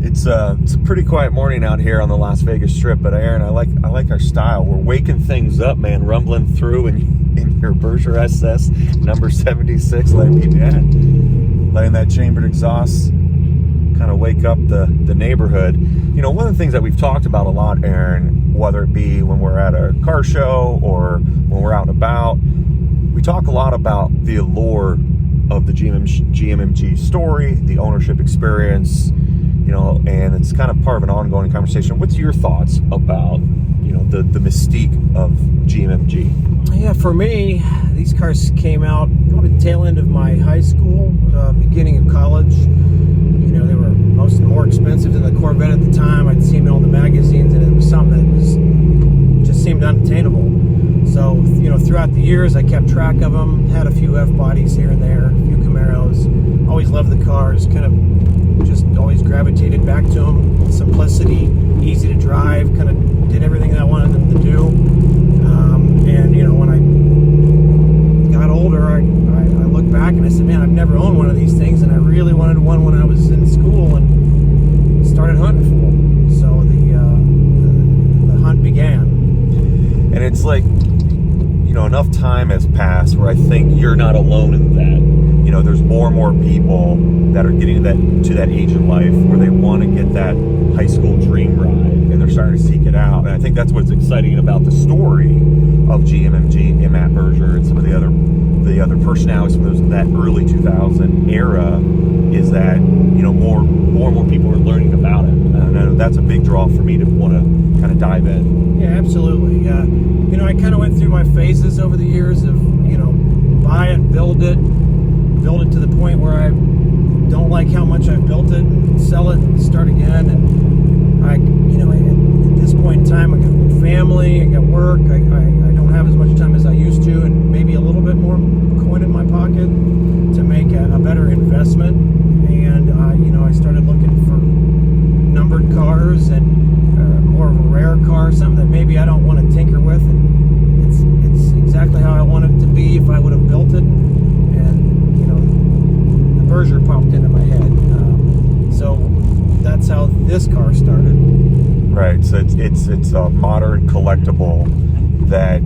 It's a pretty quiet morning out here on the Las Vegas Strip, but Aaron, I like our style. We're waking things up, man, rumbling through in your Berger SS number 76, letting that chambered exhaust kind of wake up the neighborhood. You know, one of the things that we've talked about a lot, Aaron, whether it be when we're at a car show or when we're out and about, we talk a lot about the allure of the GMMG story, the ownership experience, you know, and it's kind of part of an ongoing conversation. What's your thoughts about, you know, the mystique of GMMG? Yeah, for me, these cars came out probably the tail end of my high school, beginning of college. You know, they were more expensive than the Corvette at the time. I'd seen them in all the magazines, and it was something that just seemed unattainable. So, you know, throughout the years, I kept track of them, had a few F-bodies here and there, a few Camaros. Always loved the cars, kind of just always gravitated back to them. Simplicity, easy to drive, kind of did everything that I wanted them to do. And, you know, when I got older, I looked back and I said, man, I've never owned one of these things, and I really wanted one when I was in school and started hunting for them. So the hunt began. And it's like, you know, enough time has passed where I think you're not alone in that. You know, there's more and more people that are getting to that age in life where they want to get that high school dream ride, and they're starting to seek it out. And I think that's what's exciting about the story of GMMG and Matt Berger and some of the other personalities from that early 2000 era, is that, you know, more and more people are learning about it. And I know that's a big draw for me to want to kind of dive in. Yeah, absolutely. You know, I kind of went through my phases over the years of, you know, buy it, build it to the point where I don't like how much I've built it, and sell it and start again. And I, you know, at this point in time, I got family, I got work, I don't have as much time as I used to, and maybe a little bit more coin in my pocket to make a better investment. And you know, I started looking for numbered cars and more of a rare car, something that maybe I don't want to tinker with, and it's exactly how I want it to be if I would have built it. And you know, the Berger popped into my head, so that's how this car started. Right. So it's a modern collectible that,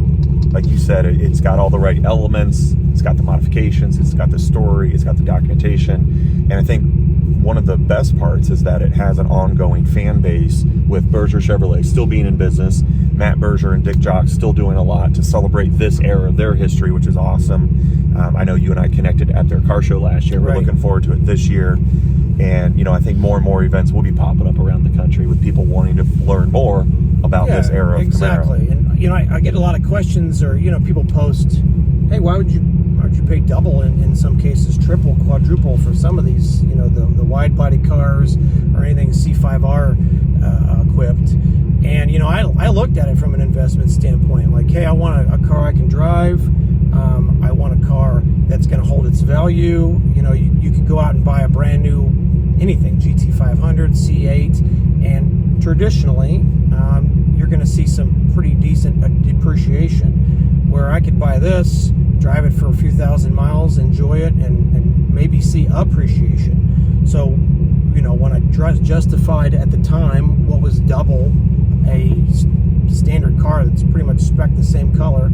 like you said, it's got all the right elements. It's got the modifications. It's got the story. It's got the documentation. And I think one of the best parts is that it has an ongoing fan base, with Berger Chevrolet still being in business, Matt Berger and Dick Jock still doing a lot to celebrate this era of their history, which is awesome. I know you and I connected at their car show last year. We're looking forward to it this year. And, you know, I think more and more events will be popping up around the country with people wanting to learn more about this era of exactly. Camaro. And, you know, I get a lot of questions, or, you know, people post, hey, why would you pay double, in some cases triple, quadruple for some of these, you know, the wide body cars or anything C5R equipped. And, you know, I looked at it from an investment standpoint, like, hey, I want a car I can drive. I want a car that's going to hold its value. You know, you could go out and buy a brand new anything, GT500, C8, and traditionally you're going to see some pretty decent depreciation, where I could buy this, drive it for a few thousand miles, enjoy it, and maybe see appreciation. So, you know, when I justified at the time what was double a standard car that's pretty much spec the same color,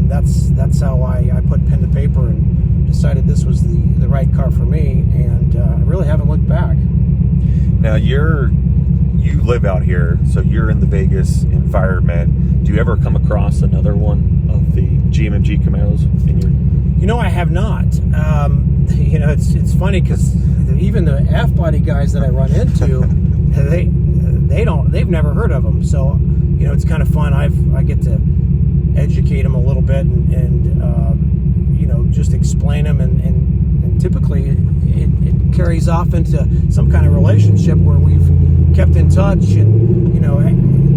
that's how I put pen to paper and decided this was the right car for me, and I really haven't looked back. Now you live out here, so you're in the Vegas environment. Do you ever come across another one of the GMMG Camaros in your? You know, I have not. You know, it's funny because even the F-body guys that I run into, they've never heard of them. So, you know, it's kind of fun. I get to educate them a little bit and you know, just explain them, and typically it carries off into some kind of relationship where we've kept in touch, and, you know,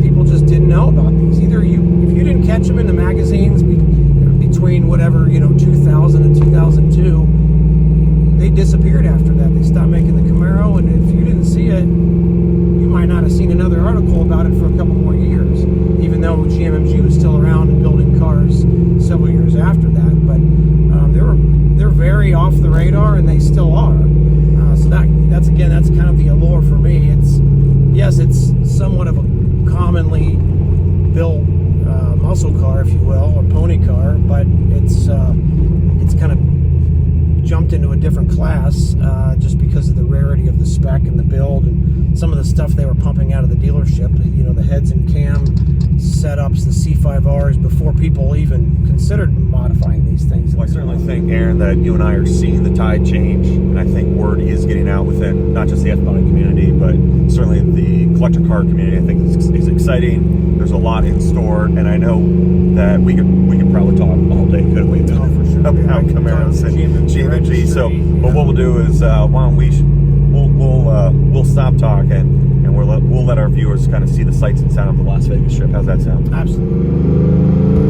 people just didn't know about these. Either if you didn't catch them in the magazines between whatever, you know, 2000 and 2002, they disappeared after that. They stopped making the Camaro, and if you didn't see it, you might not have seen another article about it for a couple more years, even though GMMG was still around and building cars several years after that. But they're very off the radar, and they still are. So that's kind of the allure for me. It's car, if you will, or pony car, but it's kind of jumped into a different class just because of the rarity of the spec and the build and some of the stuff they were pumping out of the dealership. You know, the heads and cam setups, the C5Rs, before people even considered modifying these things. Well, I certainly think, Aaron, that you and I are seeing the tide change, and I think word is getting out within not just the F-body community, but certainly the collector car community. I think it's exciting. There's a lot in store, and I know that we could probably talk all day, couldn't we? Oh, for sure. About Camaros and GMMG. So, but what we'll do is, why don't we'll stop talking, and we'll let our viewers kind of see the sights and sound of the Las Vegas Strip. How's that sound? Absolutely.